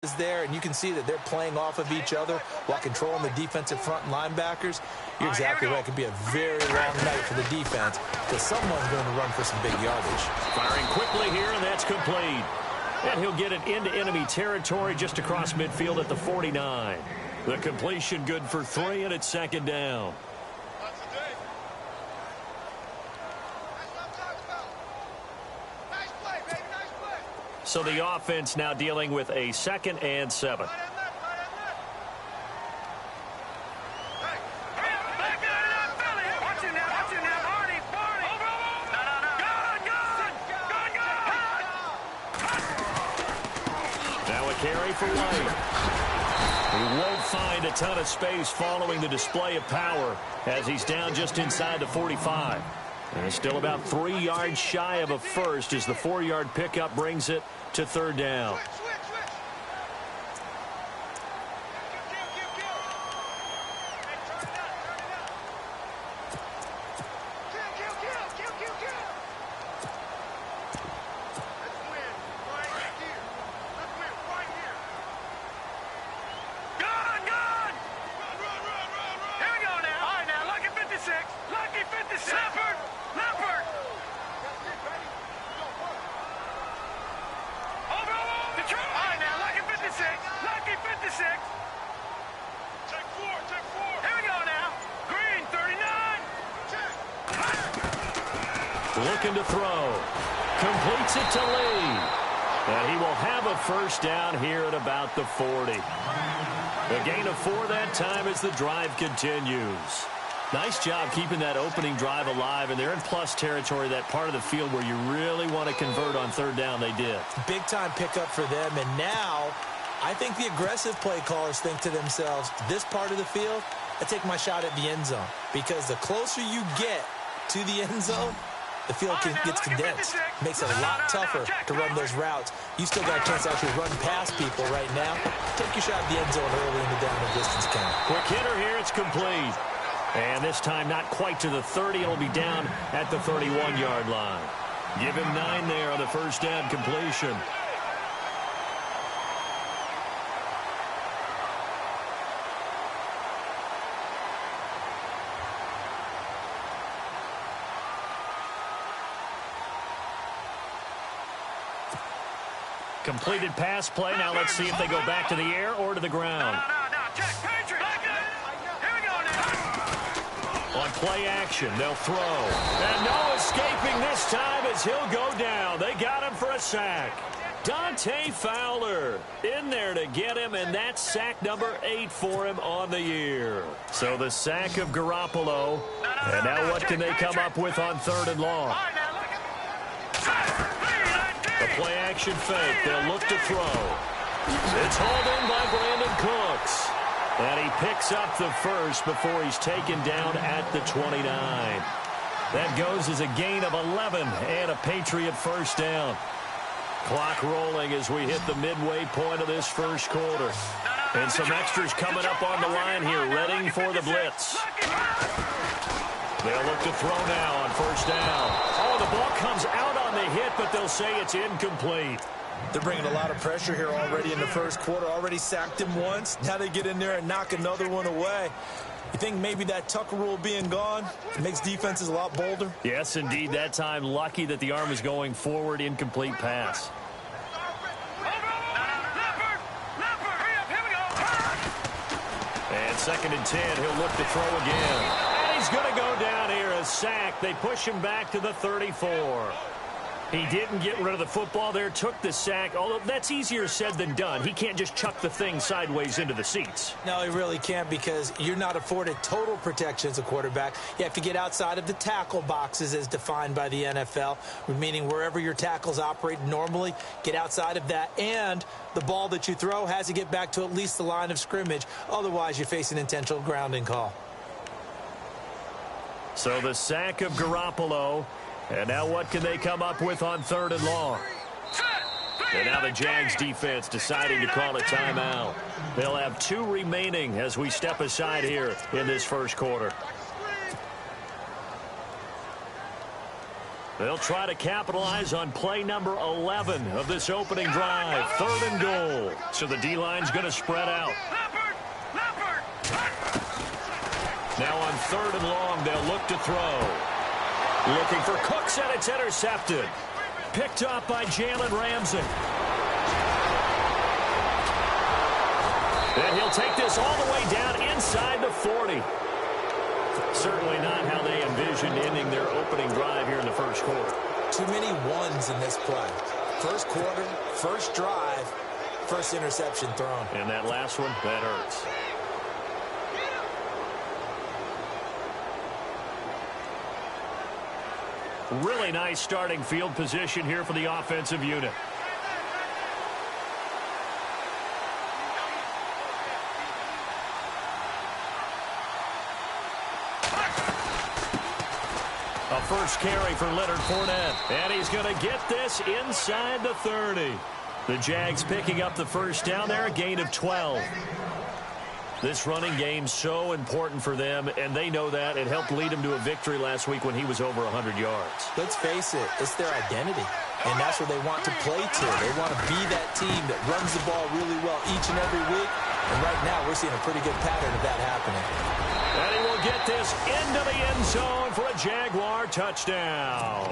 is there, and you can see that they're playing off of each other while controlling the defensive front and linebackers. You're exactly right. It could be a very long night for the defense because someone's going to run for some big yardage. Firing quickly here, and that's complete. And he'll get it into enemy territory just across midfield at the 49. The completion good for 3, and it's second down. So the offense now dealing with a 2nd and 7. Now a carry for White. He won't find a ton of space following the display of power as he's down just inside the 45. And still about 3 yards shy of a first as the 4-yard pickup brings it to 3rd down. Looking to throw. Completes it to Lee. And he will have a first down here at about the 40. A gain of 4 that time as the drive continues. Nice job keeping that opening drive alive, and they're in plus territory, that part of the field where you really want to convert on 3rd down. They did. Big-time pickup for them, and now I think the aggressive play callers think to themselves, this part of the field, I take my shot at the end zone, because the closer you get to the end zone, the field gets condensed. Makes it a lot tougher to run those routes. You still got a chance to actually run past people right now. Take your shot at the end zone early in the down and distance count. Quick hitter here. It's complete. And this time not quite to the 30. It'll be down at the 31-yard line. Give him 9 there on the first down completion. Completed pass play. Now let's see if they go back to the air or to the ground. On play action, they'll throw. And no escaping this time as he'll go down. They got him for a sack. Dante Fowler in there to get him, and that's sack number 8 for him on the year. So the sack of Garoppolo. And now what can they come up with on 3rd and long? The play action fake. They'll look to throw. It's hauled in by Brandon Cooks. And he picks up the first before he's taken down at the 29. That goes as a gain of 11 and a Patriot first down. Clock rolling as we hit the midway point of this first quarter. And some extras coming up on the line here, readying for the blitz. They'll look to throw now on first down. Oh, the ball comes out on the hit, but they'll say it's incomplete. They're bringing a lot of pressure here already in the first quarter. Already sacked him once. Now they get in there and knock another one away. You think maybe that Tucker rule being gone makes defenses a lot bolder? Yes, indeed. That time, lucky that the arm was going forward. Incomplete pass. And 2nd and 10. He'll look to throw again. And he's going to go down here. A sack. They push him back to the 34. He didn't get rid of the football there, took the sack, although that's easier said than done. He can't just chuck the thing sideways into the seats. No, he really can't, because you're not afforded total protection as a quarterback. You have to get outside of the tackle boxes as defined by the NFL, meaning wherever your tackles operate normally, get outside of that. And the ball that you throw has to get back to at least the line of scrimmage. Otherwise, you face an intentional grounding call. So the sack of Garoppolo. And now what can they come up with on 3rd and long? And now the Jags defense deciding to call a timeout. They'll have 2 remaining as we step aside here in this first quarter. They'll try to capitalize on play number 11 of this opening drive. 3rd and goal. So the D-line's going to spread out. Now on 3rd and long, they'll look to throw. Looking for Cooks, and it's intercepted. Picked up by Jalen Ramsey. And he'll take this all the way down inside the 40. Certainly not how they envisioned ending their opening drive here in the first quarter. Too many ones in this play. First quarter, first drive, first interception thrown. And that last one, that hurts. Really nice starting field position here for the offensive unit. A first carry for Leonard Fournette. And he's going to get this inside the 30. The Jags picking up the first down there, a gain of 12. This running game so important for them, and they know that. It helped lead them to a victory last week when he was over 100 yards. Let's face it, it's their identity, and that's what they want to play to. They want to be that team that runs the ball really well each and every week, and right now we're seeing a pretty good pattern of that happening. And he will get this into the end zone for a Jaguar touchdown.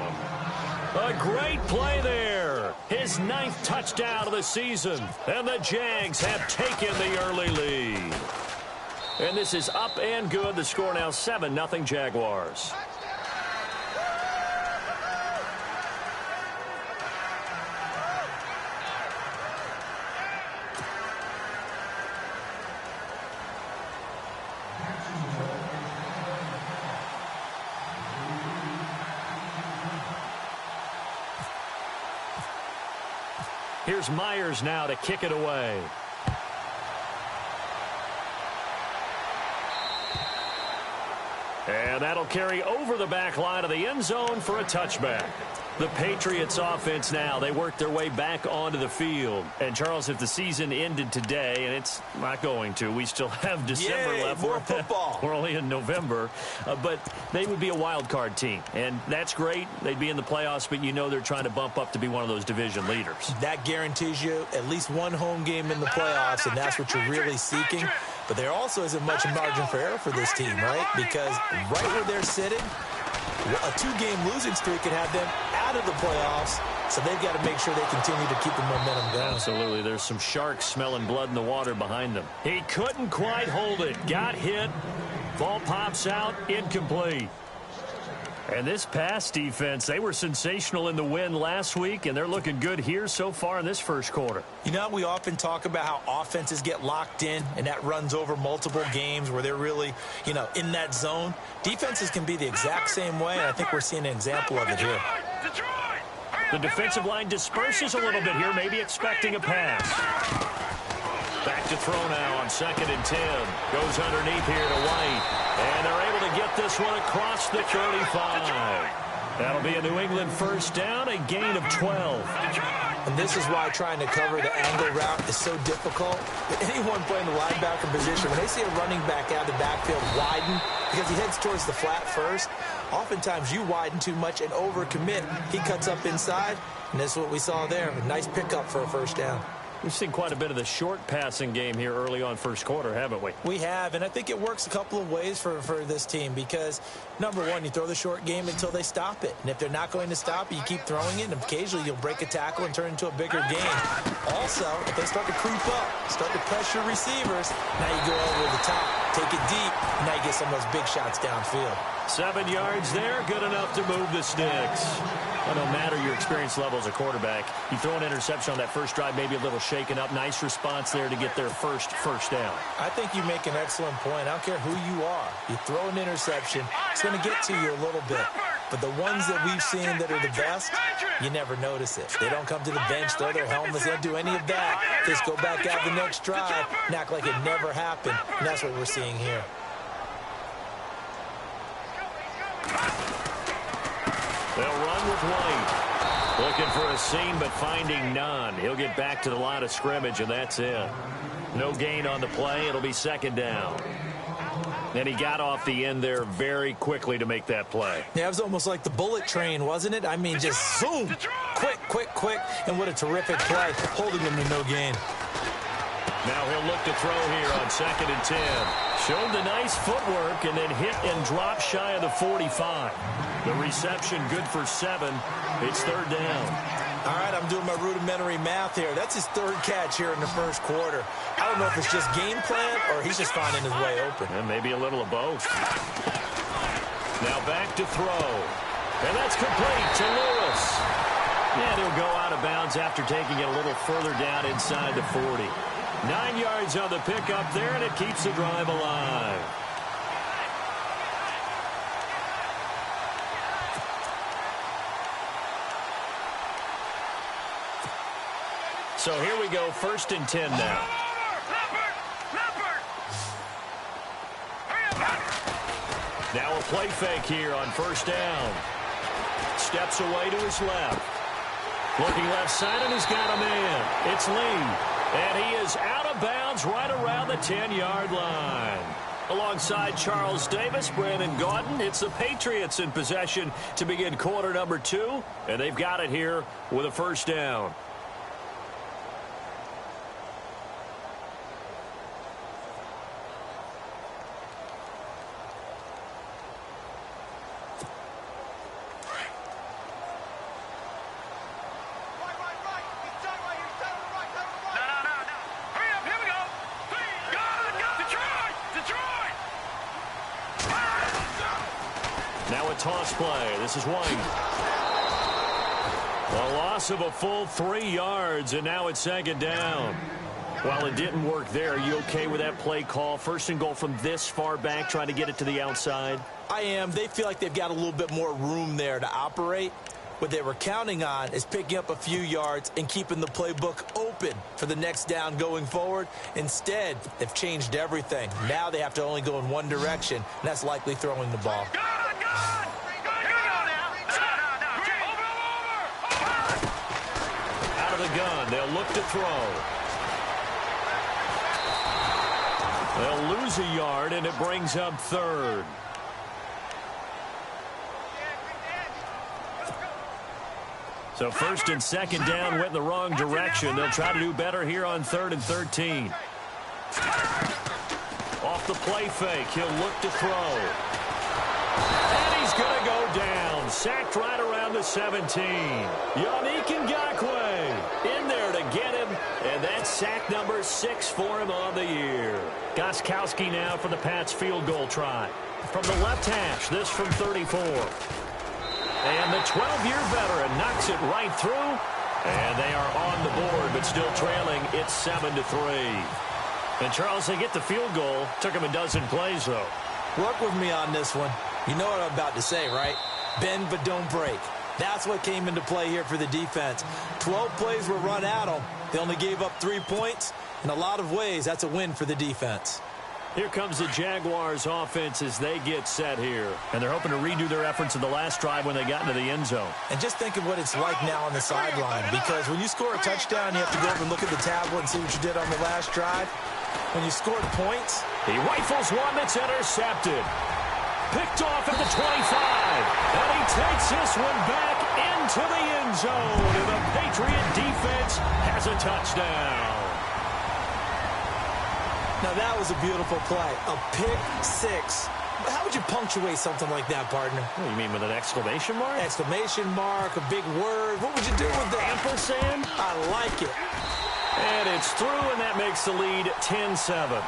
A great play there. His 9th touchdown of the season. And the Jags have taken the early lead. And this is up and good. The score now 7-0 Jaguars. Here's Myers now to kick it away. And that'll carry over the back line of the end zone for a touchback. The Patriots offense now, they work their way back onto the field. And, Charles, if the season ended today, and it's not going to, we still have December left. More football. We're only in November. But they would be a wild card team. And that's great. They'd be in the playoffs, but you know they're trying to bump up to be one of those division leaders. That guarantees you at least one home game in the playoffs, and that's what you're really seeking. But there also isn't much margin for error for this team, right? Because right where they're sitting, a 2-game losing streak could have them out of the playoffs, so they've got to make sure they continue to keep the momentum going. Absolutely. There's some sharks smelling blood in the water behind them. He couldn't quite hold it. Got hit. Ball pops out. Incomplete. And this pass defense, they were sensational in the win last week, and they're looking good here so far in this first quarter. You know, we often talk about how offenses get locked in, and that runs over multiple games where they're really, you know, in that zone. Defenses can be the exact same way, and I think we're seeing an example of it here. The defensive line disperses a little bit here, maybe expecting a pass. Back to throw now on 2nd and 10. Goes underneath here to White. And they're able to get this one across the 35. That'll be a New England first down, a gain of 12. And this is why trying to cover the angle route is so difficult. Anyone playing the linebacker position, when they see a running back out of the backfield widen, because he heads towards the flat first, oftentimes you widen too much and overcommit. He cuts up inside, and this is what we saw there. A nice pickup for a first down. We've seen quite a bit of the short passing game here early on first quarter, haven't we? We have, and I think it works a couple of ways for this team because, number one, you throw the short game until they stop it. And if they're not going to stop it, you keep throwing it, and occasionally you'll break a tackle and turn it into a bigger game. Also, if they start to creep up, start to pressure receivers, now you go over the top, take it deep, and now you get some of those big shots downfield. 7 yards there, good enough to move the sticks. Well, no matter your experience level as a quarterback, you throw an interception on that first drive, maybe a little shaken up. Nice response there to get their first down. I think you make an excellent point. I don't care who you are. You throw an interception, it's going to get to you a little bit. But the ones that we've seen that are the best, you never notice it. They don't come to the bench, throw their helmets, they don't do any of that. They just go back out the next drive and act like it never happened. And that's what we're seeing here. They'll run with White. Looking for a seam, but finding none. He'll get back to the line of scrimmage, and that's it. No gain on the play. It'll be 2nd down. And he got off the end there very quickly to make that play. Yeah, it was almost like the bullet train, wasn't it? I mean, just zoom, quick, quick, quick, and what a terrific play, holding them to no gain. Now he'll look to throw here on 2nd and 10. Showed the nice footwork and then hit and drop shy of the 45. The reception good for 7. It's 3rd down. All right, I'm doing my rudimentary math here. That's his 3rd catch here in the 1st quarter. I don't know if it's just game plan or he's just finding his way open. And maybe a little of both. Now back to throw. And that's complete to Lewis. And he'll go out of bounds after taking it a little further down inside the 40. 9 yards on the pickup there, and it keeps the drive alive. So here we go, 1st and 10 now. Now a play fake here on 1st down. Steps away to his left. Looking left side, and he's got a man. It's Lee. And he is out of bounds right around the 10-yard line. Alongside Charles Davis, Brandon Gaudin, it's the Patriots in possession to begin quarter number 2. And they've got it here with a 1st down. Toss play. This is White. A loss of a full 3 yards, and now it's 2nd down. While it didn't work there, are you okay with that play call? 1st and goal from this far back, trying to get it to the outside? I am. They feel like they've got a little bit more room there to operate. What they were counting on is picking up a few yards and keeping the playbook open for the next down going forward. Instead, they've changed everything. Now they have to only go in one direction, and that's likely throwing the ball. The gun. They'll look to throw. They'll lose a yard, and it brings up 3rd. So 1st and 2nd down went in the wrong direction. They'll try to do better here on 3rd and 13. Off the play fake. He'll look to throw. And he's going to go down. Sacked right around the 17. Yannick Ngakoue in there to get him, and that's sack number 6 for him on the year. Gostkowski now for the Pats field goal try. From the left hash, this from 34. And the 12-year veteran knocks it right through, and they are on the board, but still trailing. It's 7-3. And, Charles, they get the field goal. Took him a dozen plays, though. Work with me on this one. You know what I'm about to say, right? Bend but don't break. That's what came into play here for the defense. 12 plays were run at them. They only gave up 3 points. In a lot of ways, that's a win for the defense. Here comes the Jaguars offense as they get set here. And they're hoping to redo their efforts in the last drive when they got into the end zone. And just think of what it's like now on the sideline. Because when you score a touchdown, you have to go over and look at the tablet and see what you did on the last drive. When you scored points, he rifles one that's intercepted. Picked off at the 25. And he takes this one back into the end zone. And the Patriot defense has a touchdown. Now, that was a beautiful play. A pick six. How would you punctuate something like that, partner? What do you mean, with an exclamation mark? Exclamation mark, a big word. What would you do with that? Ampersand? I like it. And it's through, and that makes the lead 10-7.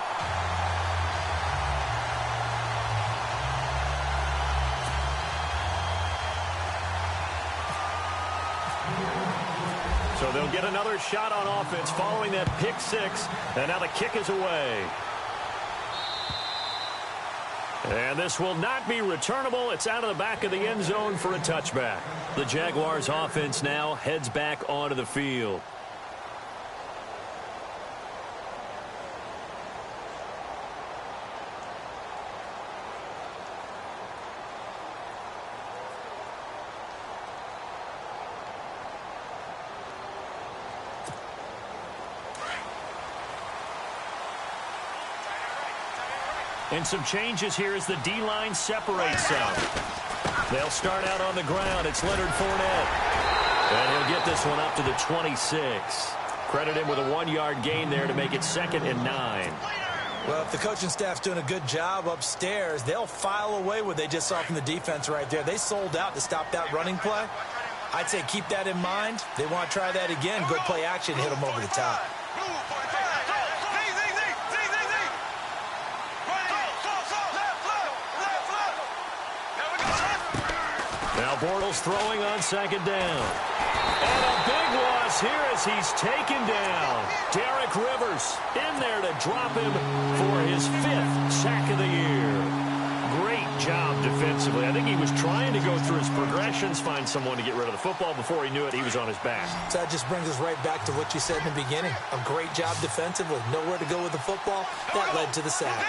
So they'll get another shot on offense following that pick six. And now the kick is away. And this will not be returnable. It's out of the back of the end zone for a touchback. The Jaguars offense now heads back onto the field. And some changes here as the D-line separates some. They'll start out on the ground. It's Leonard Fournette. And he'll get this one up to the 26. Credit him with a 1-yard gain there to make it 2nd and 9. Well, if the coaching staff's doing a good job upstairs, they'll file away what they just saw from the defense right there. They sold out to stop that running play. I'd say keep that in mind. They want to try that again. Good play action, hit them over the top. Now Bortles throwing on 2nd down. And a big loss here as he's taken down. Derek Rivers in there to drop him for his 5th sack of the year. Great job defensively. I think he was trying to go through his progressions, find someone to get rid of the football. Before he knew it, he was on his back. So that just brings us right back to what you said in the beginning. A great job defensively. Nowhere to go with the football. That led to the sack.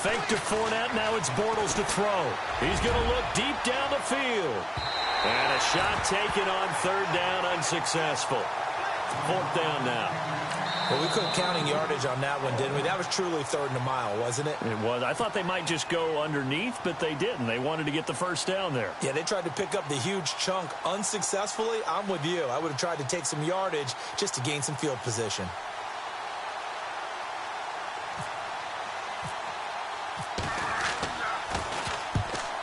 Fake to Fournette. Now it's Bortles to throw. He's going to look deep down the field. And a shot taken on 3rd down, unsuccessful. 4th down now. Well, we couldn't counting yardage on that one, didn't we? That was truly 3rd and a mile, wasn't it? It was. I thought they might just go underneath, but they didn't. They wanted to get the 1st down there. Yeah, they tried to pick up the huge chunk unsuccessfully. I'm with you. I would have tried to take some yardage just to gain some field position.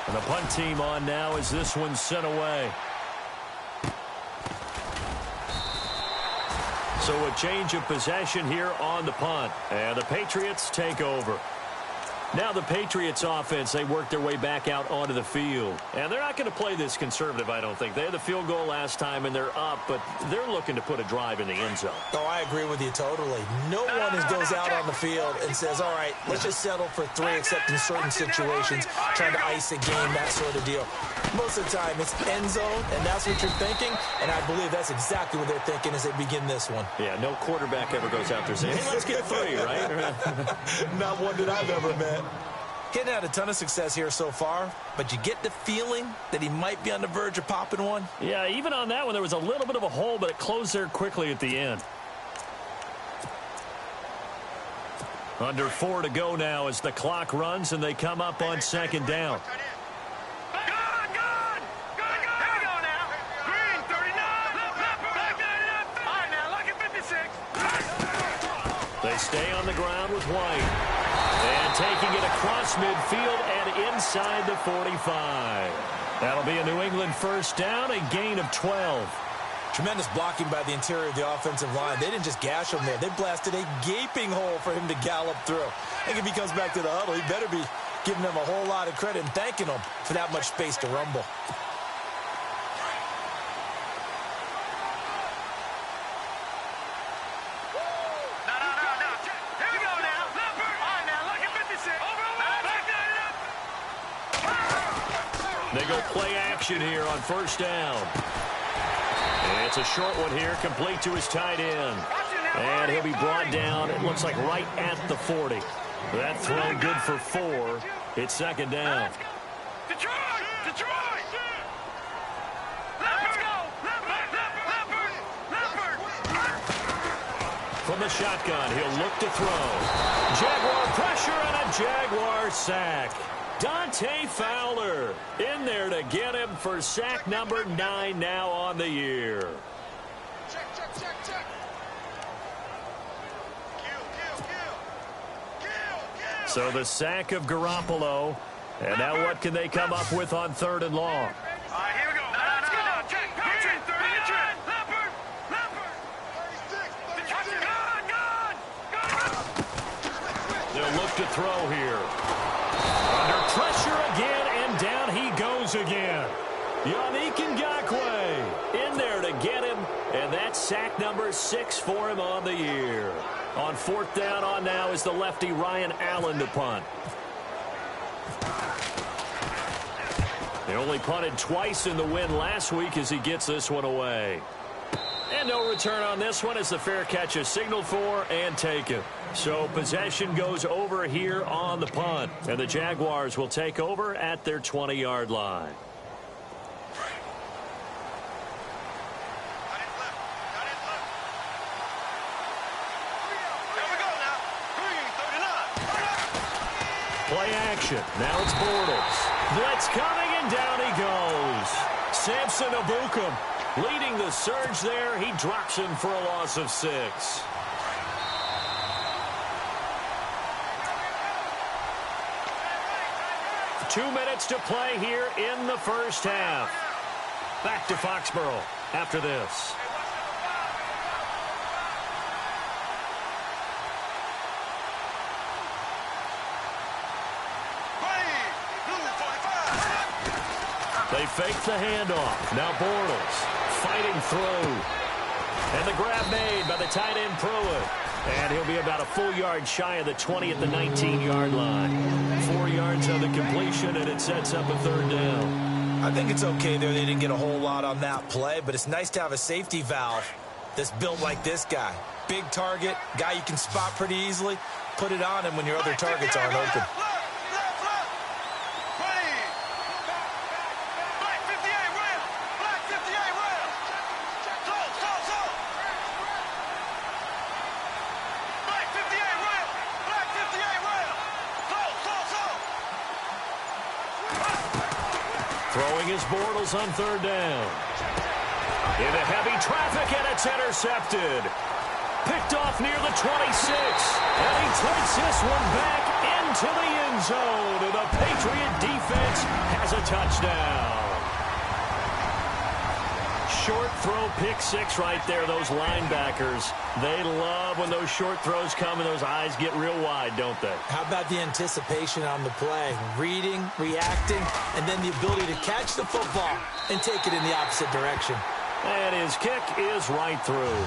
The punt team on now as this one's sent away. So a change of possession here on the punt. And the Patriots take over. Now the Patriots offense, they work their way back out onto the field. And they're not going to play this conservative, I don't think. They had the field goal last time, and they're up, but they're looking to put a drive in the end zone. Oh, I agree with you totally. No one goes out on the field and says, all right, let's just settle for 3, except in certain situations, trying to ice a game, that sort of deal. Most of the time, it's end zone, and that's what you're thinking, and I believe that's exactly what they're thinking as they begin this one. Yeah, no quarterback ever goes out there saying, hey, let's get 3, right? Not one that I've ever met. Hitting had a ton of success here so far, but you get the feeling that he might be on the verge of popping one. Yeah, even on that one, there was a little bit of a hole, but it closed there quickly at the end. Under 4 to go now as the clock runs, and they come up on 2nd down. They stay on the ground with White. And taking it across midfield and inside the 45. That'll be a New England 1st down, a gain of 12. Tremendous blocking by the interior of the offensive line. They didn't just gash him there. They blasted a gaping hole for him to gallop through. I think if he comes back to the huddle, he better be giving them a whole lot of credit and thanking them for that much space to rumble. They go play action here on 1st down. And it's a short one here, complete to his tight end. And he'll be brought down, it looks like right at the 40. That throw good for 4. It's 2nd down. Detroit! From the shotgun, he'll look to throw. Jaguar pressure and a Jaguar sack. Dante Fowler in there to get him for sack number 9 now on the year. So the sack of Garoppolo. And now what can they come up with on 3rd and long? Here we go. Let's go. Check. They'll look to throw here. Under pressure again, and down he goes again. Yannick Ngakoue in there to get him, and that's sack number 6 for him on the year. On 4th down on now is the lefty Ryan Allen to punt. They only punted twice in the win last week as he gets this one away. And no return on this one as the fair catch is signaled for and taken. So possession goes over here on the punt. And the Jaguars will take over at their 20-yard line. Play action. Now it's Bortles. Blitz coming, and down he goes. Samson Abukum leading the surge there. He drops him for a loss of 6. Two minutes to play here in the first half. Back to Foxborough after this. They fake the handoff. Now Bortles fighting through. And the grab made by the tight end Pruitt. And he'll be about a full yard shy of the 20 at the 19-yard line. 4 yards on the completion, and it sets up a third down. I think it's okay there. They didn't get a whole lot on that play, but it's nice to have a safety valve that's built like this guy. Big target, guy you can spot pretty easily. Put it on him when your other targets aren't open. Throwing his Bortles on third down. Into heavy traffic, and it's intercepted. Picked off near the 26. And he takes this one back into the end zone. And the Patriot defense has a touchdown. Short throw, pick 6 right there. Those linebackers, they love when those short throws come and those eyes get real wide, don't they? How about the anticipation on the play? Reading, reacting, and then the ability to catch the football and take it in the opposite direction. And his kick is right through.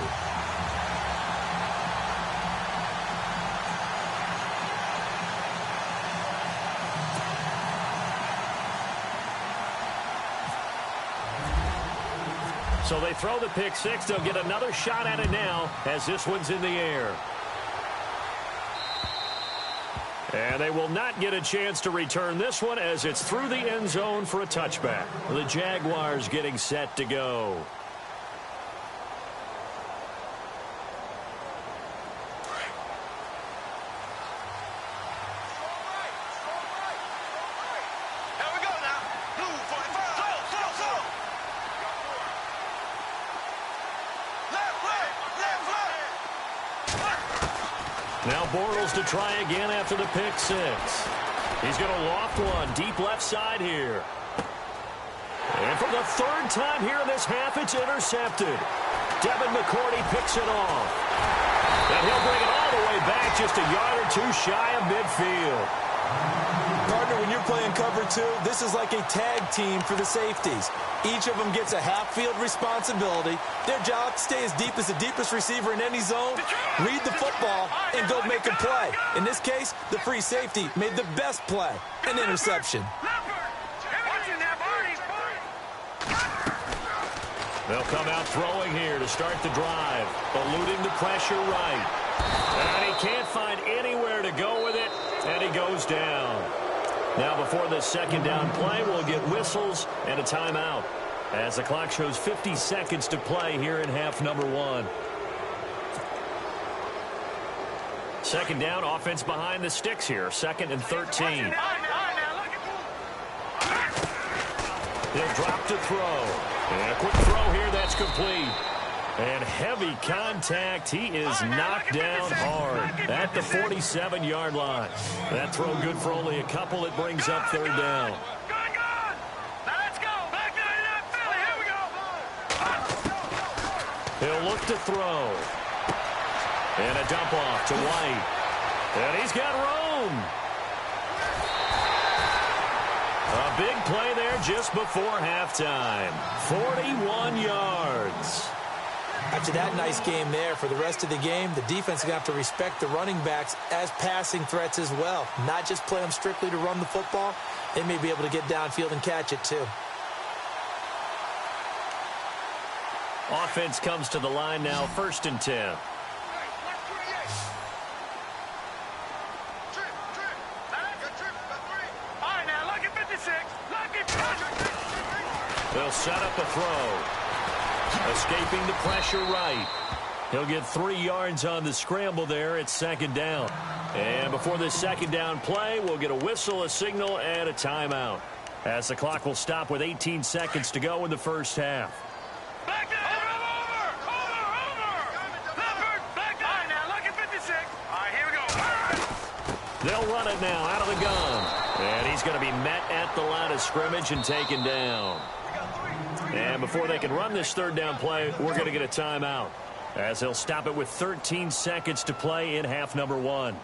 So they throw the pick 6. They'll get another shot at it now as this one's in the air. And they will not get a chance to return this one as it's through the end zone for a touchback. The Jaguars getting set to go. Now Bortles to try again after the pick 6. He's going to loft one deep left side here. And for the third time here in this half, it's intercepted. Devin McCourty picks it off. And he'll bring it all the way back just a yard or two shy of midfield. Partner, when you're playing cover 2, this is like a tag team for the safeties. Each of them gets a half-field responsibility. Their job, stay as deep as the deepest receiver in any zone, read the football, and go make a play. In this case, the free safety made the best play, an interception. They'll come out throwing here to start the drive, eluding the pressure right. And he can't find anywhere to go with it, and he goes down. Now before this second down play, we'll get whistles and a timeout as the clock shows 50 seconds to play here in half number 1. Second down, offense behind the sticks here, 2nd and 13. He'll drop to throw. And a quick throw here, that's complete. And heavy contact. He is knocked down hard at the 47-yard line. That throw good for only a couple. It brings up third down. He'll look to throw. And a dump off to White. And he's got room. A big play there just before halftime. 41 yards. After that nice game there, for the rest of the game, the defense is going to have to respect the running backs as passing threats as well. Not just play them strictly to run the football. They may be able to get downfield and catch it too. Offense comes to the line now, 1st and 10. They'll set up a throw. Escaping the pressure right. He'll get 3 yards on the scramble there. It's 2nd down. And before this 2nd down play, we'll get a whistle, a signal, and a timeout, as the clock will stop with 18 seconds to go in the first half. Back down. Over. Back down. All right, now, look at 56. All right, here we go. They'll run it now out of the gun. And he's going to be met at the line of scrimmage and taken down. And before they can run this 3rd down play, we're going to get a timeout, as they'll stop it with 13 seconds to play in half number 1.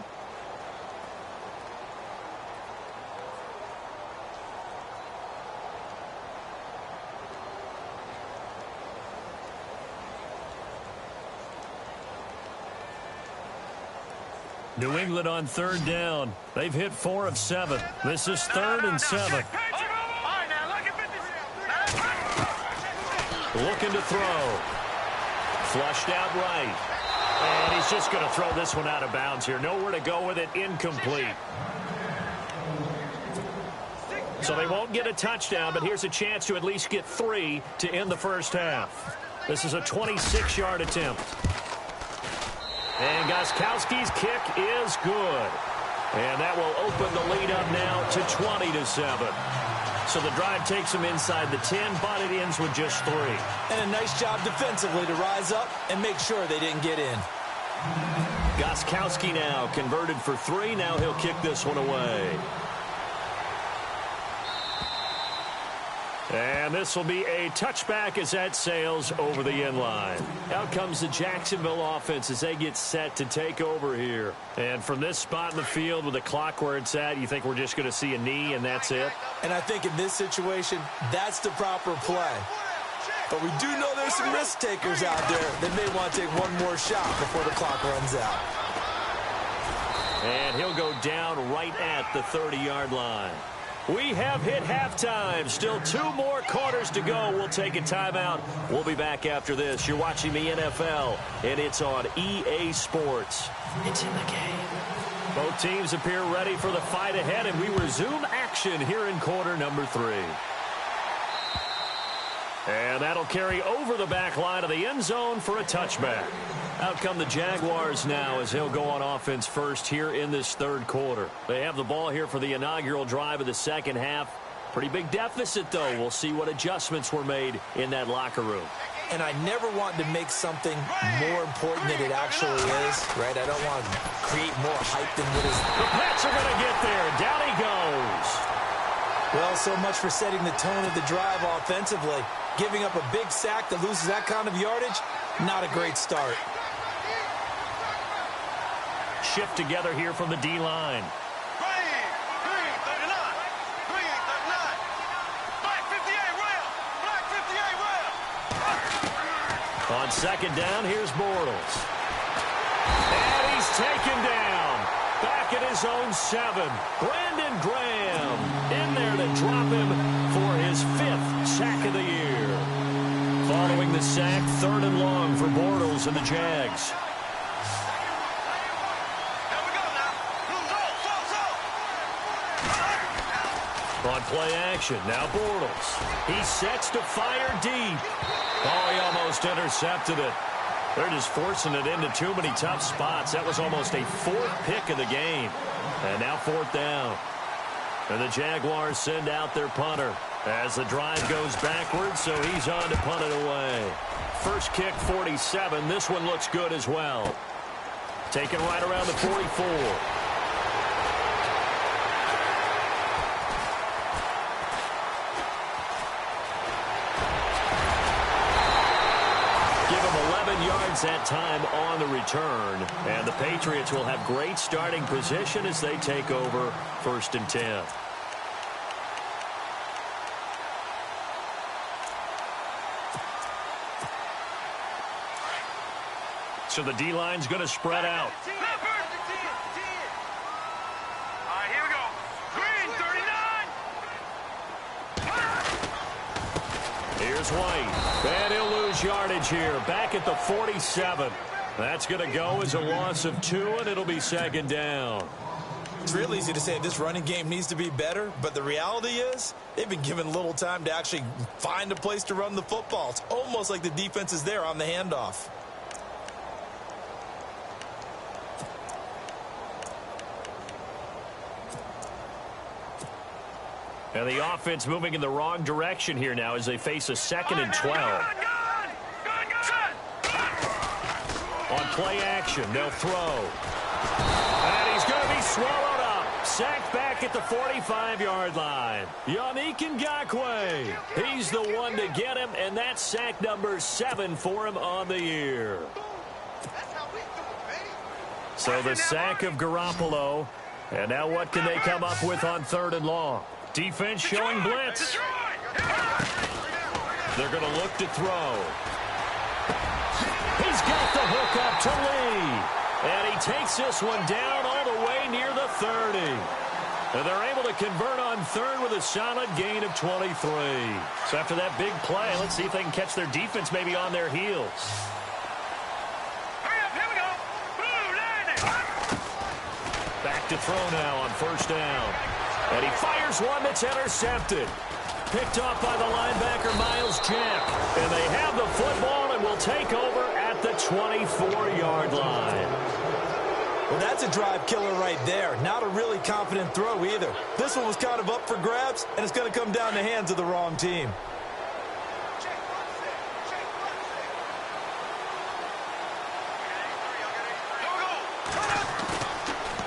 New England on 3rd down. They've hit 4 of 7. This is 3rd and 7. Looking to throw. Flushed out right. And he's just going to throw this one out of bounds here. Nowhere to go with it. Incomplete. So they won't get a touchdown, but here's a chance to at least get 3 to end the first half. This is a 26-yard attempt. And Gostkowski's kick is good. And that will open the lead up now to 20-7. So the drive takes them inside the 10, but it ends with just 3. And a nice job defensively to rise up and make sure they didn't get in. Gostkowski now converted for 3. Now he'll kick this one away. And this will be a touchback as that sails over the end line. Out comes the Jacksonville offense as they get set to take over here. And from this spot in the field with the clock where it's at, you think we're just going to see a knee and that's it? And I think in this situation, that's the proper play. But we do know there's some risk takers out there that may want to take one more shot before the clock runs out. And he'll go down right at the 30-yard line. We have hit halftime. Still 2 more quarters to go. We'll take a timeout. We'll be back after this. You're watching the NFL, and it's on EA Sports. It's in the game. Both teams appear ready for the fight ahead, and we resume action here in quarter number 3. And that'll carry over the back line of the end zone for a touchback. Out come the Jaguars now as they'll go on offense first here in this 3rd quarter. They have the ball here for the inaugural drive of the 2nd half. Pretty big deficit, though. We'll see what adjustments were made in that locker room. And I never want to make something more important than it actually is, right? I don't want to create more hype than what is. The Pats are going to get there. Down he goes. Well, so much for setting the tone of the drive offensively. Giving up a big sack that loses that kind of yardage, not a great start. Shift together here from the D-line. On 2nd down, here's Bortles. And he's taken down. Back at his own 7. Brandon Graham in there to drop him for his 5th sack of the year. Following the sack, 3rd and long for Bortles and the Jags. On play action, now Bortles. He sets to fire deep. Oh, he almost intercepted it. They're just forcing it into too many tough spots. That was almost a 4th pick of the game. And now 4th down. And the Jaguars send out their punter as the drive goes backwards, so he's on to punt it away. First kick, 47. This one looks good as well. Taken right around the 44. That time on the return, and the Patriots will have great starting position as they take over 1st and 10. So the D-line's going to spread out. All right, here we go. Green, 39. Here's White, and he'll lose lose yardage here, back at the 47. That's going to go as a loss of 2, and it'll be second down. It's real easy to say this running game needs to be better, but the reality is they've been given little time to actually find a place to run the football. It's almost like the defense is there on the handoff. And the offense moving in the wrong direction here now as they face a 2nd and 12. On play action, they'll throw. And he's going to be swallowed up. Sacked back at the 45-yard line. Yannick Ngakoue. He's the one to get him, and that's sack number 7 for him on the year. So the sack of Garoppolo. And now what can they come up with on 3rd and long? Defense showing blitz. They're going to look to throw. He's got the hook up to Lee. And he takes this one down all the way near the 30. And they're able to convert on 3rd with a solid gain of 23. So after that big play, let's see if they can catch their defense maybe on their heels. Hurry up, here we go. Blue line. Back to throw now on 1st down. And he fires one that's intercepted. Picked off by the linebacker, Miles Jack. And they have the football and will take over at the 24-yard line. Well, that's a drive killer right there. Not a really confident throw either. This one was kind of up for grabs, and it's going to come down the hands of the wrong team.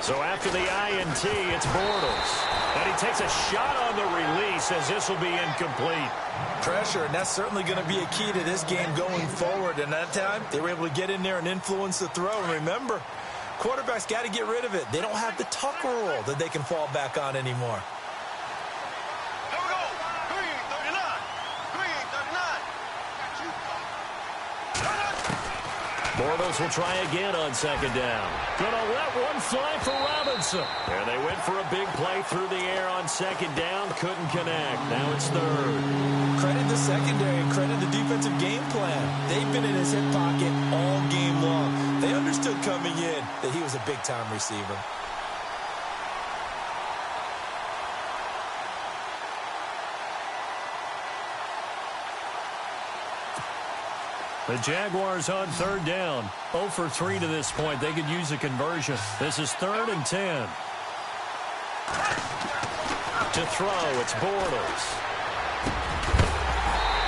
So after the INT, it's Bortles. And he takes a shot on the release as this will be incomplete. Pressure, and that's certainly going to be a key to this game going forward. And that time, they were able to get in there and influence the throw. And remember, quarterbacks got to get rid of it. They don't have the Tucker rule that they can fall back on anymore. Here we go. 339. Bortles will try again on 2nd down. Gonna let one fly for Robinson. And they went for a big play through the air on 2nd down. Couldn't connect. Now it's 3rd. Credit the secondary and credit the defensive game plan. They've been in his hip pocket all game long. They understood coming in that he was a big-time receiver. The Jaguars on 3rd down. 0 for 3 to this point. They could use a conversion. This is 3rd and 10. To throw, it's Bortles.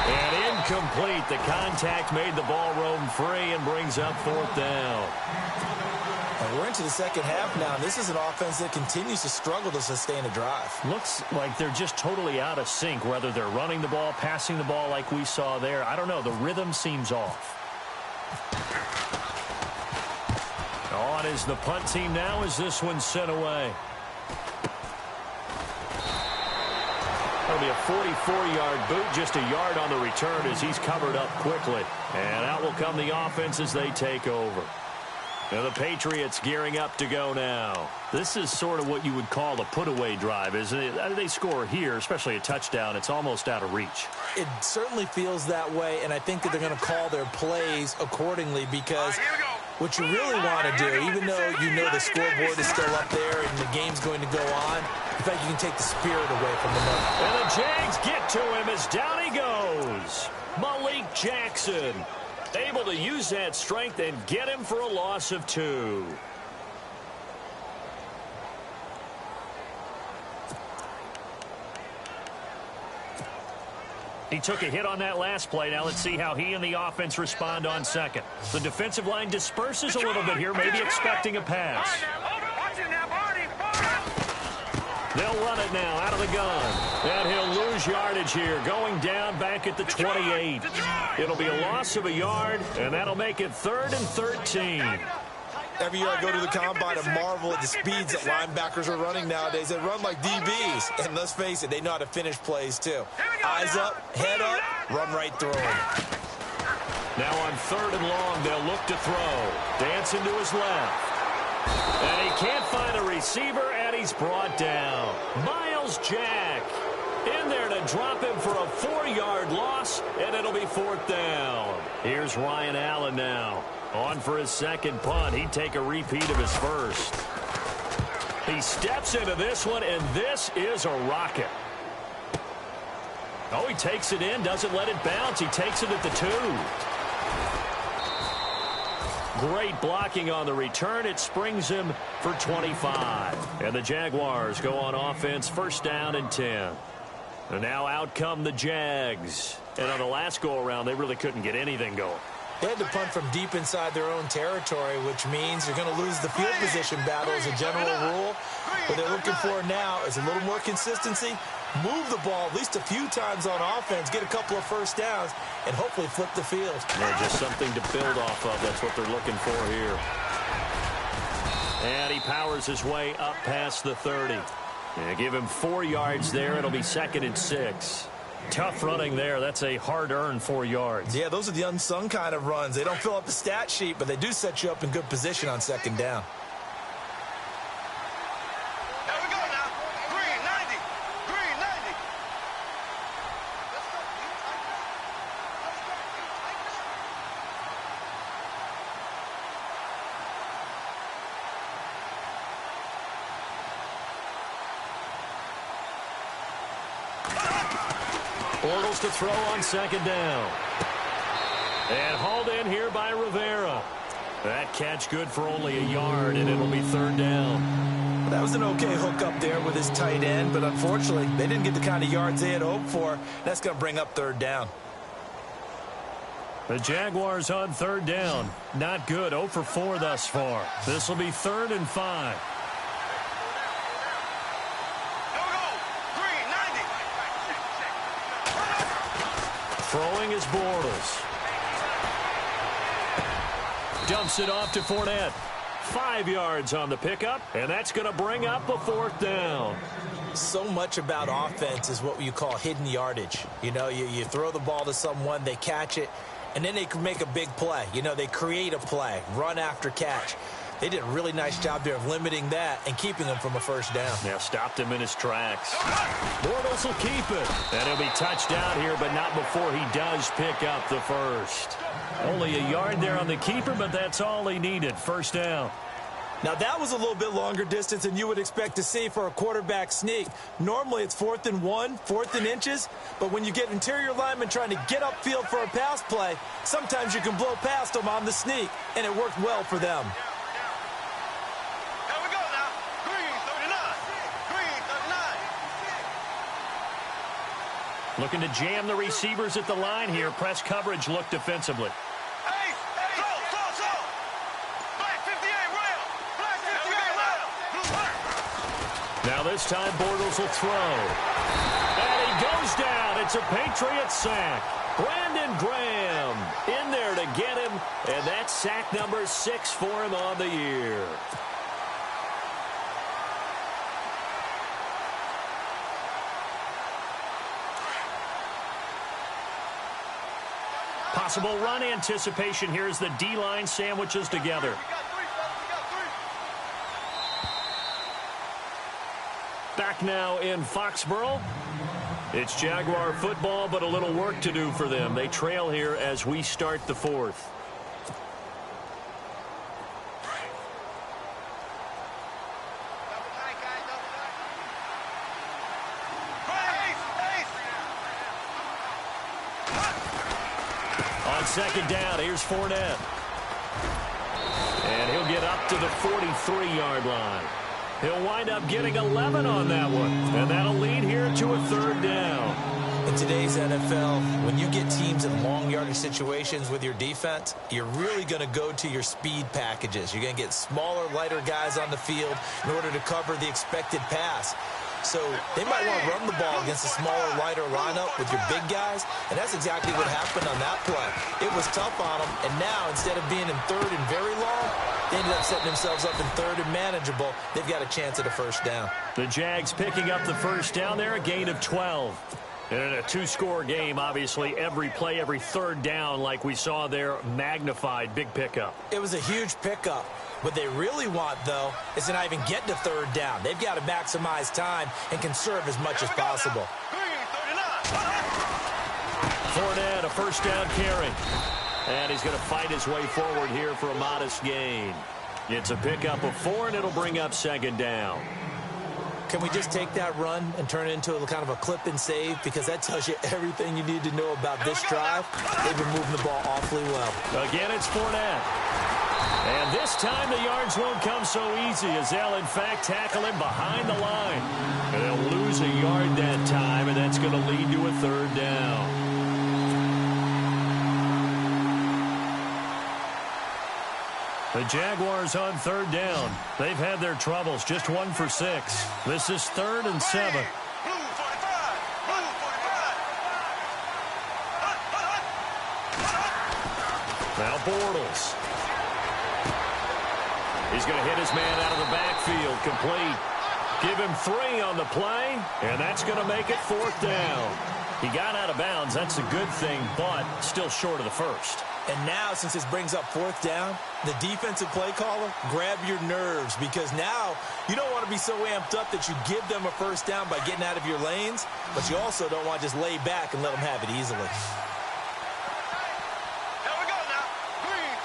And incomplete. The contact made the ball roam free and brings up 4th down. And we're into the second half now. This is an offense that continues to struggle to sustain a drive. Looks like they're just totally out of sync, whether they're running the ball, passing the ball like we saw there. I don't know. The rhythm seems off. On is the punt team now as this one's sent away. That'll be a 44-yard boot, just a yard on the return as he's covered up quickly. And out will come the offense as they take over. Now the Patriots gearing up to go now. This is sort of what you would call a put-away drive, isn't it? They score here, especially a touchdown. It's almost out of reach. It certainly feels that way, and I think that they're going to call their plays accordingly because what you really want to do, even though you know the scoreboard is still up there and the game's going to go on, in fact, you can take the spirit away from the moment. And the Jags get to him as down he goes. Malik Jackson able to use that strength and get him for a loss of 2. He took a hit on that last play. Now let's see how he and the offense respond on 2nd. The defensive line disperses a little bit here, maybe expecting a pass. They'll run it now out of the gun. And he'll lose yardage here, going down back at the 28. It'll be a loss of a yard, and that'll make it 3rd and 13. Every year I go to the combine and marvel at the speeds that linebackers are running nowadays. They run like DBs. And let's face it, they know how to finish plays too. Eyes up, head up, run right through them. Now on 3rd and long, they'll look to throw. Dancing to his left. And he can't find a receiver, and he's brought down. Miles Jack. In there to drop him for a 4-yard loss, and it'll be 4th down. Here's Ryan Allen now. On for his second punt. He'd take a repeat of his first. He steps into this one, and this is a rocket. Oh, he takes it in, doesn't let it bounce. He takes it at the 2. Great blocking on the return. It springs him for 25. And the Jaguars go on offense, 1st down and 10. And now out come the Jags. And on the last go-around, they really couldn't get anything going. They had to punt from deep inside their own territory, which means you're going to lose the field position battle as a general rule. What they're looking for now is a little more consistency, move the ball at least a few times on offense, get a couple of first downs, and hopefully flip the field. Yeah, just something to build off of. That's what they're looking for here. And he powers his way up past the 30. Yeah, give him 4 yards there. It'll be 2nd and 6. Tough running there. That's a hard-earned 4 yards. Yeah, those are the unsung kind of runs. They don't fill up the stat sheet, but they do set you up in good position on 2nd down. There we go now. Green, 90. Green, 90. Bortles to throw on 2nd down. And hauled in here by Rivera. That catch good for only a yard, and it'll be 3rd down. That was an okay hook up there with his tight end, but unfortunately, they didn't get the kind of yards they had hoped for. That's going to bring up 3rd down. The Jaguars on 3rd down. Not good. 0 for 4 thus far. This will be 3rd and 5. Throwing is Bortles. Dumps it off to Fournette. 5 yards on the pickup, and that's going to bring up a 4th down. So much about offense is what you call hidden yardage. You know, you throw the ball to someone, they catch it, and then they can make a big play. You know, they create a play, run after catch. They did a really nice job there of limiting that and keeping him from a 1st down. Now stopped him in his tracks. Bortles will keep it. And he'll be touched out here, but not before he does pick up the 1st. Only a yard there on the keeper, but that's all he needed. 1st down. Now, that was a little bit longer distance than you would expect to see for a quarterback sneak. Normally, it's 4th and 1, 4th and inches, but when you get interior linemen trying to get upfield for a pass play, sometimes you can blow past them on the sneak, and it worked well for them. Looking to jam the receivers at the line here. Press coverage look defensively. Hey, throw. Black 58 rail. Black 58 rail. Now this time Bortles will throw. And he goes down. It's a Patriot sack. Brandon Graham in there to get him. And that's sack number 6 for him on the year. Possible run anticipation here as the D-line sandwiches together. Back now in Foxborough. It's Jaguar football, but a little work to do for them. They trail here as we start the 4th. On 2nd down, here's Fournette. And he'll get up to the 43-yard line. He'll wind up getting 11 on that one. And that'll lead here to a 3rd down. In today's NFL, when you get teams in long yardage situations with your defense, you're really going to go to your speed packages. You're going to get smaller, lighter guys on the field in order to cover the expected pass. So they might want to run the ball against a smaller, lighter lineup with your big guys, and that's exactly what happened on that play. It was tough on them, and now instead of being in 3rd and very long, they ended up setting themselves up in 3rd and manageable. They've got a chance at a 1st down. The Jags picking up the 1st down there, a gain of 12. And in a 2-score game, obviously, every play, every 3rd down, like we saw there, magnified, big pickup. It was a huge pickup. What they really want, though, is to not even get to 3rd down. They've got to maximize time and conserve as much as possible. Fournette, a first down carry. And he's going to fight his way forward here for a modest gain. It's a pickup of 4, and it'll bring up second down. Can we just take that run and turn it into a kind of a clip and save? Because that tells you everything you need to know about this drive. They've been moving the ball awfully well. Again, it's Fournette. And this time the yards won't come so easy as they'll, in fact, tackle him behind the line. And they'll lose a yard that time, and that's going to lead to a third down. The Jaguars on third down. They've had their troubles, just 1 for 6. This is 3rd and 7. Now Bortles. He's going to hit his man out of the backfield, complete. Give him 3 on the play, and that's going to make it 4th down. He got out of bounds. That's a good thing, but still short of the first. And now, since this brings up 4th down, the defensive play caller, grab your nerves, because now you don't want to be so amped up that you give them a first down by getting out of your lanes, but you also don't want to just lay back and let them have it easily. Here we go now. Green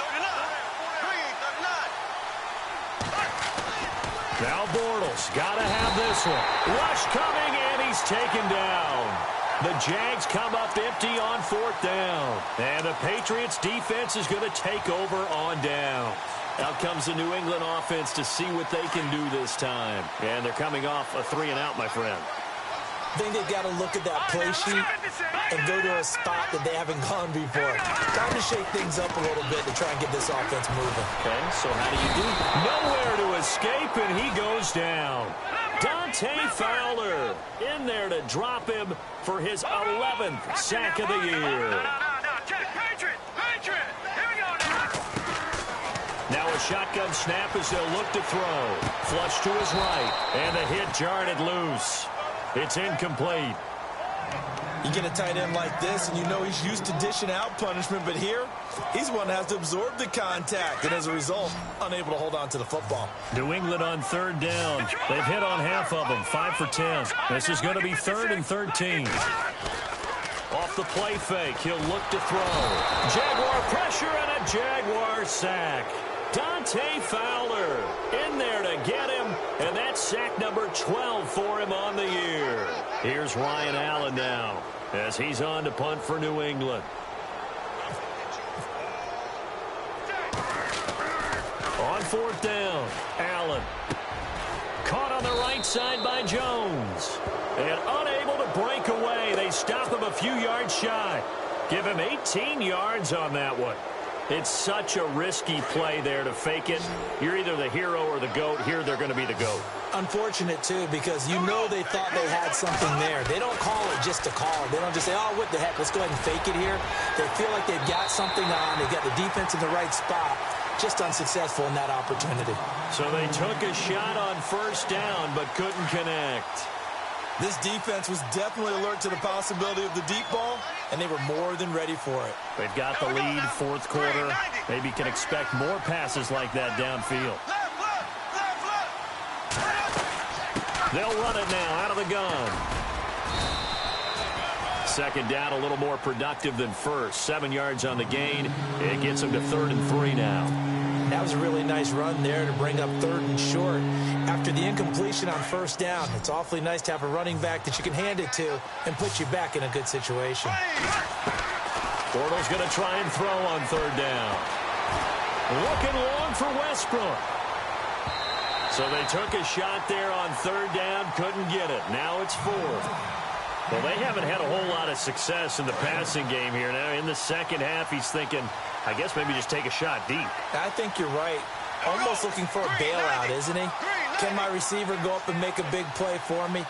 39. Now Bortles, got to have this one. Rush coming, and he's taken down. The Jags come up empty on 4th down. And the Patriots defense is going to take over on down. Out comes the New England offense to see what they can do this time. And they're coming off a 3-and-out, my friend. I think they've got to look at that play sheet and go to a spot that they haven't gone before. Time to shake things up a little bit to try and get this offense moving. Okay, so how do you do? Nowhere to escape, and he goes down. Dante Fowler in there to drop him for his 11th sack of the year. No, check. Patriot. Here we go now. Now a shotgun snap as they'll look to throw. Flush to his right, and the hit jarred it loose. It's incomplete. You get a tight end like this, and you know he's used to dishing out punishment, but here, he's one that has to absorb the contact, and as a result, unable to hold on to the football. New England on 3rd down. They've hit on half of them, 5 for 10. This is going to be 3rd and 13. Off the play fake, he'll look to throw. Jaguar pressure and a Jaguar sack. Dante Fowler in there to get him, and that's sack number 12 for him on the year. Here's Ryan Allen now as he's on to punt for New England. On 4th down, Allen. Caught on the right side by Jones. And unable to break away. They stop him a few yards shy. Give him 18 yards on that one. It's such a risky play there to fake it. You're either the hero or the GOAT. Here they're going to be the GOAT. Unfortunate, too, because you know they thought they had something there. They don't call it just to call it. They don't just say, oh, what the heck, let's go ahead and fake it here. They feel like they've got something on. They've got the defense in the right spot. Just unsuccessful in that opportunity. So they took a shot on 1st down but couldn't connect. This defense was definitely alert to the possibility of the deep ball, and they were more than ready for it. They've got the lead, 4th quarter. Maybe can expect more passes like that downfield. They'll run it now out of the gun. 2nd down, a little more productive than 1st. 7 yards on the gain. It gets them to 3rd and 3 now. That was a really nice run there to bring up 3rd and short. After the incompletion on 1st down, it's awfully nice to have a running back that you can hand it to and put you back in a good situation. Bortles going to try and throw on 3rd down. Looking long for Westbrook. So they took a shot there on 3rd down, couldn't get it. Now it's 4th. Well, they haven't had a whole lot of success in the passing game here. Now in the 2nd half, he's thinking, I guess maybe just take a shot deep. I think you're right. Almost looking for a bailout, isn't he? Can my receiver go up and make a big play for me?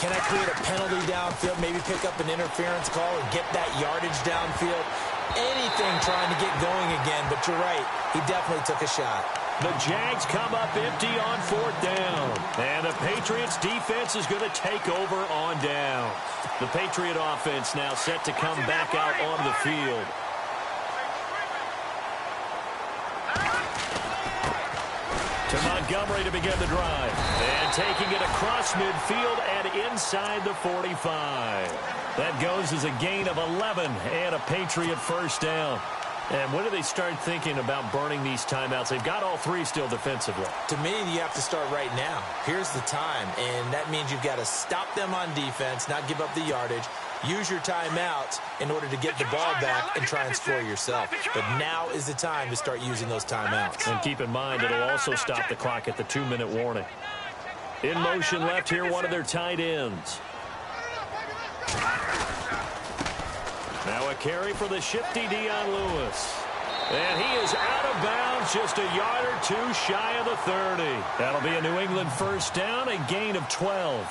Can I create a penalty downfield, maybe pick up an interference call and get that yardage downfield? Anything trying to get going again, but you're right. He definitely took a shot. The Jags come up empty on 4th down. And the Patriots defense is going to take over on down. The Patriot offense now set to come back out on the field. To Montgomery to begin the drive. And taking it across midfield and inside the 45. That goes as a gain of 11 and a Patriot first down. And when do they start thinking about burning these timeouts? They've got all three still defensively. To me, you have to start right now. Here's the time, and that means you've got to stop them on defense, not give up the yardage, use your timeouts in order to get the ball back and try and score yourself. But now is the time to start using those timeouts. And keep in mind, it'll also stop the clock at the 2-minute warning. In motion left here, one of their tight ends. Now a carry for the shifty Dion Lewis. And he is out of bounds, just a yard or two shy of the 30. That'll be a New England first down, a gain of 12.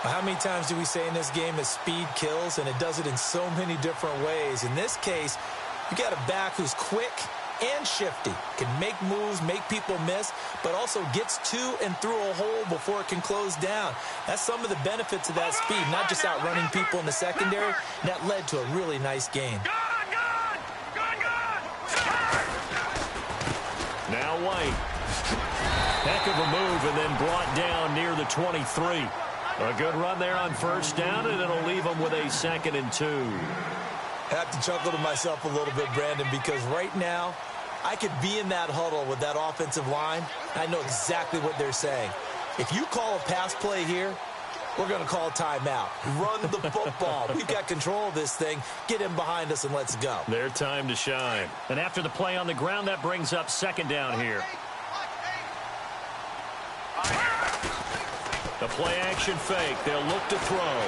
How many times do we say in this game that speed kills, and it does it in so many different ways? In this case, you got a back who's quick and shifty, can make moves, make people miss, but also gets to and through a hole before it can close down. That's some of the benefits of that speed, not just outrunning people in the secondary. That led to a really nice gain. Now White. Heck of a move, and then brought down near the 23. A good run there on first down, and it'll leave them with a 2nd and 2. I have to chuckle to myself a little bit, Brandon, because right now I could be in that huddle with that offensive line. I know exactly what they're saying. If you call a pass play here, we're going to call timeout. Run the football. We've got control of this thing. Get him behind us and let's go. Their time to shine. And after the play on the ground, that brings up 2nd down here. The play action fake. They'll look to throw.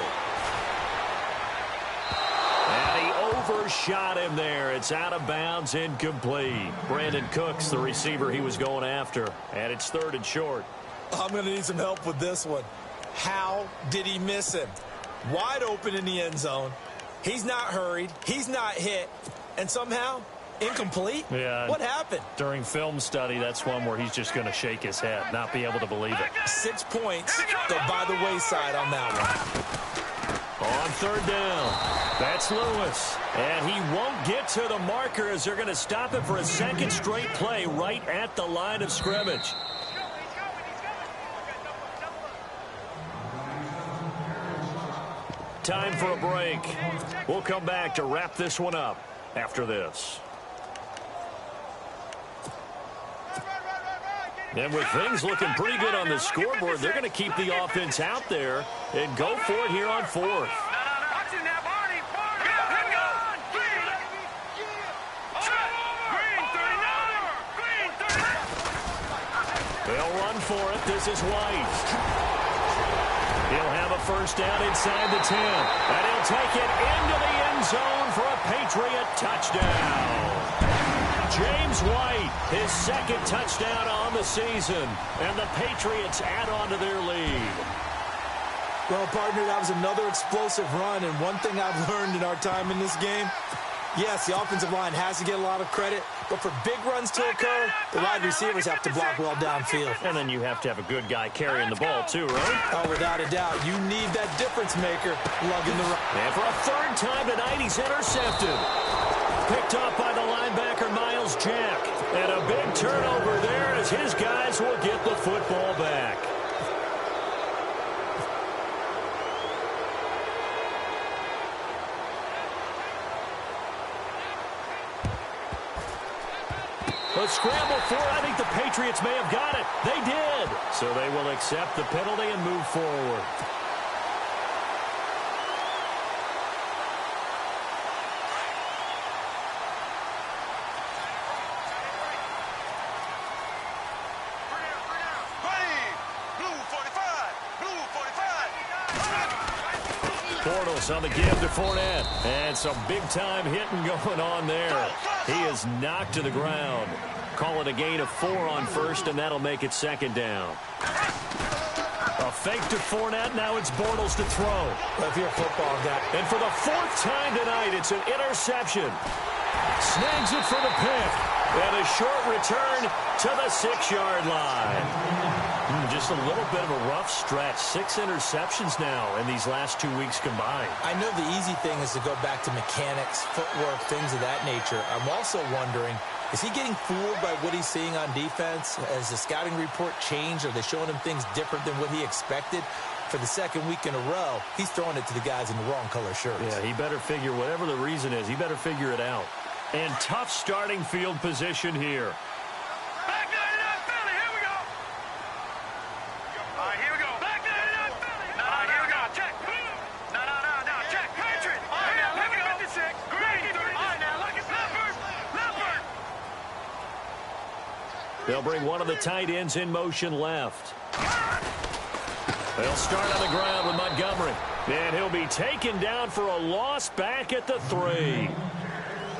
And he overshot him there. It's out of bounds, incomplete. Brandon Cooks, the receiver he was going after. And it's 3rd and short. I'm going to need some help with this one. How did he miss him? Wide open in the end zone. He's not hurried. He's not hit. And somehow, incomplete? Yeah. What happened? During film study, that's one where he's just going to shake his head, not be able to believe it. 6 points go by the wayside on that one. On 3rd down, that's Lewis. And he won't get to the marker as they're going to stop it for a 2nd straight play right at the line of scrimmage. Time for a break. We'll come back to wrap this one up after this. And with things looking pretty good on the scoreboard, they're going to keep the offense out there and go for it here on 4th. They'll run for it. This is White. He'll have a first down inside the 10. And he'll take it into the end zone for a Patriot touchdown. James White, his 2nd touchdown on the season. And the Patriots add on to their lead. Well, partner, that was another explosive run. And one thing I've learned in our time in this game, yes, the offensive line has to get a lot of credit, but for big runs to occur, the wide receivers have to block well downfield. And then you have to have a good guy carrying the ball too, right? Oh, without a doubt. You need that difference maker lugging the rock. And for a 3rd time tonight, he's intercepted. Picked off by the linebacker, Miles Jack. And a big turnover there as his guys will get the football back. A scramble for it. I think the Patriots may have got it. They did. So they will accept the penalty and move forward. Bortles on the give to Fournette. And some big-time hitting going on there. He is knocked to the ground. Call it a gain of 4 on 1st, and that'll make it 2nd down. A fake to Fournette. Now it's Bortles to throw. Well, if you're a football guy. And for the 4th time tonight, it's an interception. Snags it for the pick. And a short return to the 6-yard line. Just a little bit of a rough stretch. 6 interceptions now in these last 2 weeks combined. I know the easy thing is to go back to mechanics, footwork, things of that nature. I'm also wondering, Is he getting fooled by what he's seeing on defense? Has the scouting report changed? Are they showing him things different than what he expected? For the second week in a row, he's throwing it to the guys in the wrong color shirts. Yeah, he better figure, whatever the reason is, he better figure it out. And tough starting field position here. Back 99 Philly, here we go. All right, here we go. Back 99 Philly. All right, here we go. Check. No, check. Patriot. All right, now look at 56. Green. All right, now look at Leopard. They'll bring one of the tight ends in motion left. They'll start on the ground with Montgomery. And he'll be taken down for a loss back at the 3.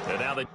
And now the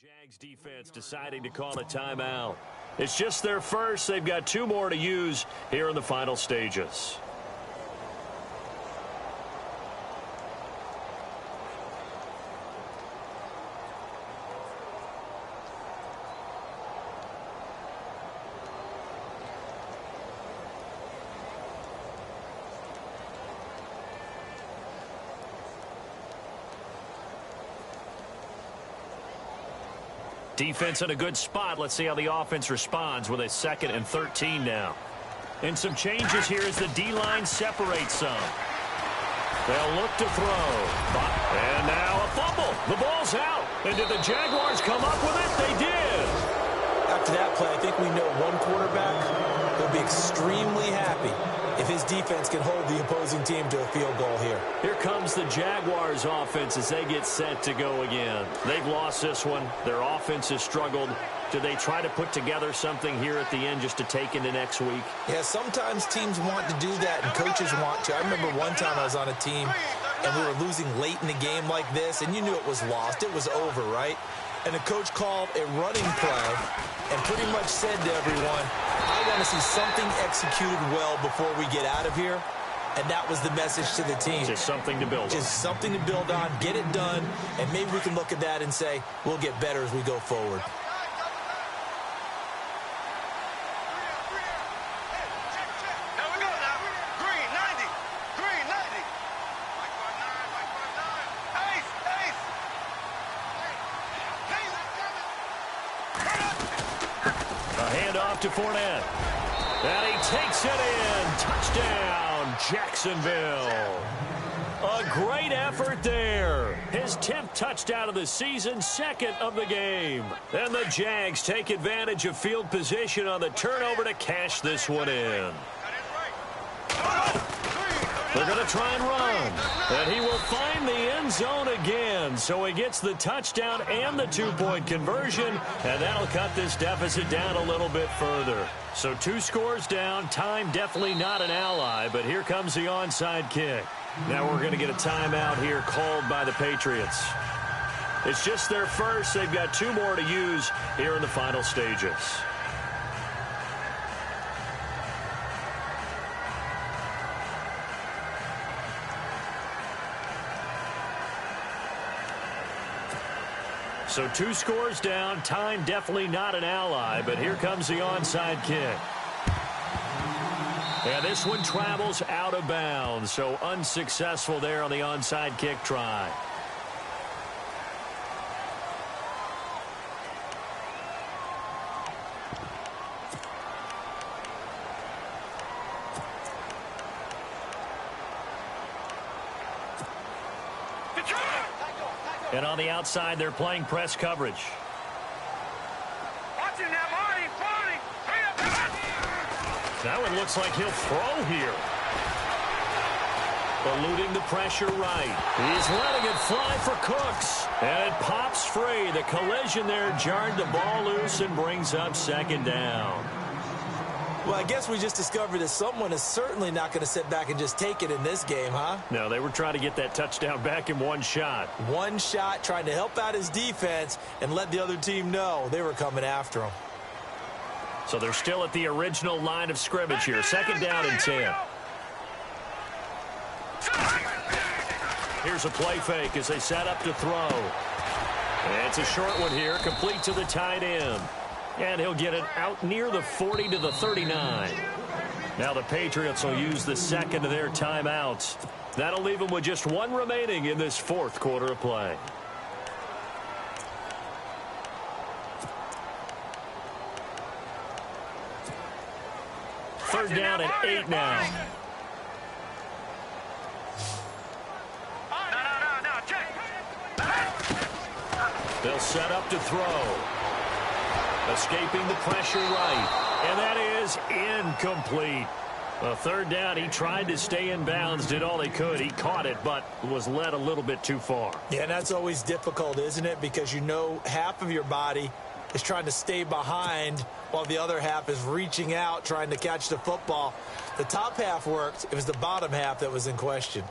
Jags defense deciding to call a timeout. It's just their first. They've got 2 more to use here in the final stages. Defense in a good spot. Let's see how the offense responds with a 2nd and 13 now. And some changes here as the D-line separates some. They'll look to throw. And now a fumble. The ball's out. And did the Jaguars come up with it? They did. After that play, I think we know one quarterback will be extremely happy if his defense can hold the opposing team to a field goal here. Here comes the Jaguars offense as they get set to go again. They've lost this one. Their offense has struggled. Do they try to put together something here at the end just to take into next week? Yeah, sometimes teams want to do that and coaches want to. I remember one time I was on a team and we were losing late in the game like this, and you knew it was lost. It was over, right? And the coach called a running play and pretty much said to everyone, I want to see something executed well before we get out of here. And that was the message to the team. Just something to build on. Just something to build on, get it done, and maybe we can look at that and say, we'll get better as we go forward. To Fournette. And he takes it in. Touchdown, Jacksonville. A great effort there. His 10th touchdown of the season, 2nd of the game. And the Jags take advantage of field position on the turnover to cash this one in. They're going to try and run. And he will find the end zone again. So he gets the touchdown and the 2-point conversion. And that'll cut this deficit down a little bit further. So 2 scores down. Time definitely not an ally. But here comes the onside kick. Now we're going to get a timeout here called by the Patriots. It's just their first. They've got 2 more to use here in the final stages. So 2 scores down. Time definitely not an ally, but here comes the onside kick. And this one travels out of bounds, so unsuccessful there on the onside kick try. And on the outside, they're playing press coverage. Watch it now, Marty. Now it looks like he'll throw here. Eluding the pressure right. He's letting it fly for Cooks. And it pops free. The collision there jarred the ball loose and brings up 2nd down. Well, I guess we just discovered that someone is certainly not going to sit back and just take it in this game, huh? No, they were trying to get that touchdown back in one shot. One shot, trying to help out his defense and let the other team know they were coming after him. So they're still at the original line of scrimmage here. 2nd down and 10. Here's a play fake as they set up to throw. And it's a short one here, complete to the tight end. And he'll get it out near the 40 to the 39. Now the Patriots will use the second of their timeouts. That'll leave them with just one remaining in this 4th quarter of play. Third down and 8 now. They'll set up to throw. Escaping the pressure right. And that is incomplete. A 3rd down, he tried to stay in bounds, did all he could. He caught it, but was led a little bit too far. Yeah, and that's always difficult, isn't it? Because you know half of your body is trying to stay behind while the other half is reaching out, trying to catch the football. The top half worked. It was the bottom half that was in question.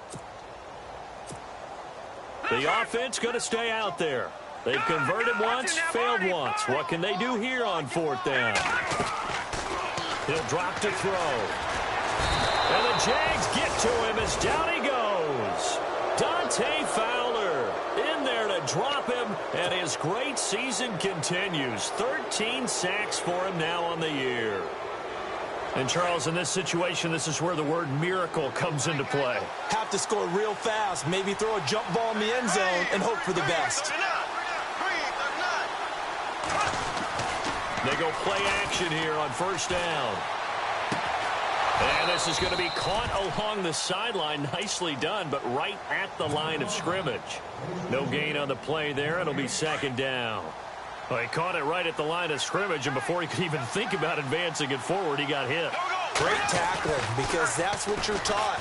The offense going to stay out there. They've converted once, failed once. What can they do here on 4th down? He'll drop to throw. And the Jags get to him as down he goes. Dante Fowler in there to drop him, and his great season continues. 13 sacks for him now on the year. And, Charles, in this situation, this is where the word miracle comes into play. Have to score real fast, maybe throw a jump ball in the end zone and hope for the best. They go play action here on 1st down. And this is going to be caught along the sideline. Nicely done, but right at the line of scrimmage. No gain on the play there. It'll be 2nd down. Well, he caught it right at the line of scrimmage, and before he could even think about advancing it forward, he got hit. Great tackling, because that's what you're taught.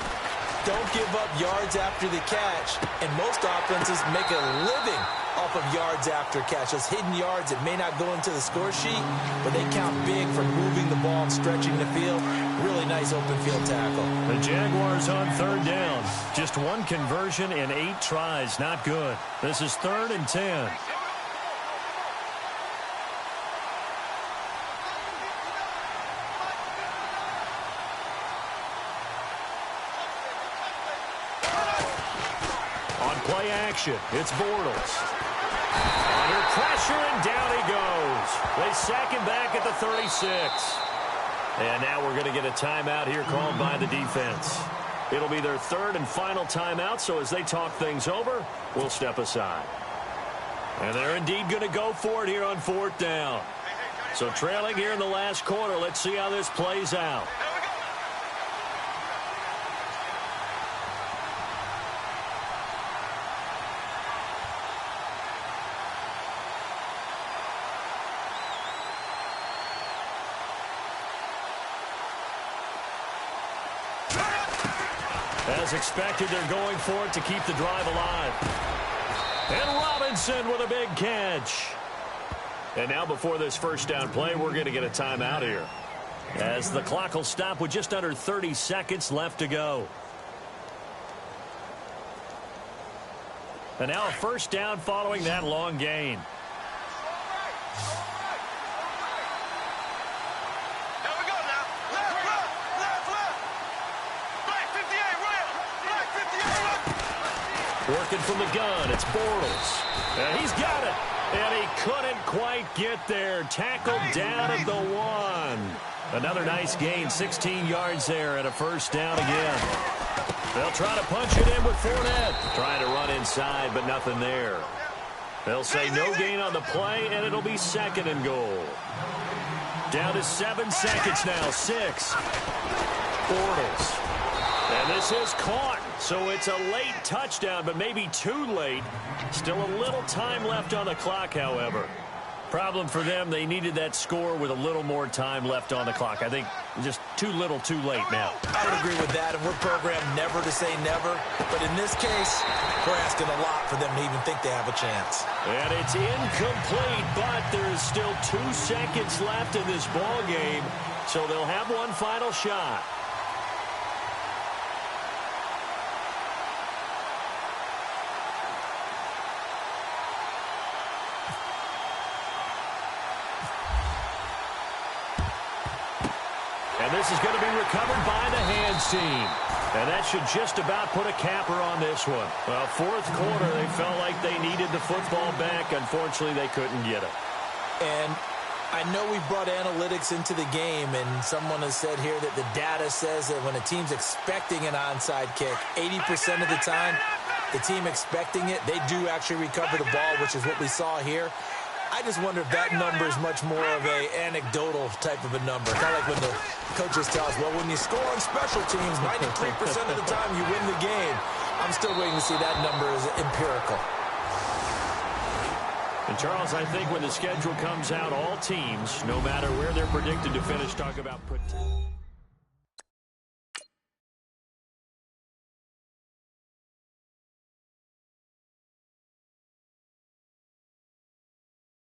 Don't give up yards after the catch, and most offenses make a living off of yards after catch. Those hidden yards that may not go into the score sheet, but they count big for moving the ball and stretching the field. Really nice open field tackle. The Jaguars on 3rd down. Just one conversion in 8 tries. Not good. This is 3rd and 10. Play action. It's Bortles. Under pressure, and down he goes. They sack him back at the 36. And now we're going to get a timeout here called by the defense. It'll be their 3rd and final timeout, so as they talk things over, we'll step aside. And they're indeed going to go for it here on 4th down. So trailing here in the last quarter, let's see how this plays out. As expected, they're going for it to keep the drive alive. And Robinson with a big catch. And now before this 1st down play, we're going to get a timeout here, as the clock will stop with just under 30 seconds left to go. And now a 1st down following that long gain. Working from the gun, it's Bortles. And he's got it. And he couldn't quite get there. Tackled down at the 1. Another nice gain, 16 yards there, and a 1st down again. They'll try to punch it in with Fournette. Trying to run inside, but nothing there. They'll say no gain on the play, and it'll be 2nd and goal. Down to 7 seconds now, 6. Bortles. And this is caught, so it's a late touchdown, but maybe too late. Still a little time left on the clock, however. Problem for them, they needed that score with a little more time left on the clock. I think just too little, too late now. I would agree with that, and we're programmed never to say never. But in this case, we're asking a lot for them to even think they have a chance. And it's incomplete, but there's still 2 seconds left in this ball game. So they'll have one final shot. And this is going to be recovered by the hands team. And that should just about put a capper on this one. Well, fourth quarter, they felt like they needed the football back. Unfortunately, they couldn't get it. And I know we brought analytics into the game, and someone has said here that the data says that when a team's expecting an onside kick, 80% of the time, the team expecting it, they do actually recover the ball, which is what we saw here. I just wonder if that number is much more of a anecdotal type of a number. Kind of like when the coaches tell us, well, when you score on special teams, 93% of the time you win the game. I'm still waiting to see that number as empirical. And, Charles, I think when the schedule comes out, all teams, no matter where they're predicted to finish, talk about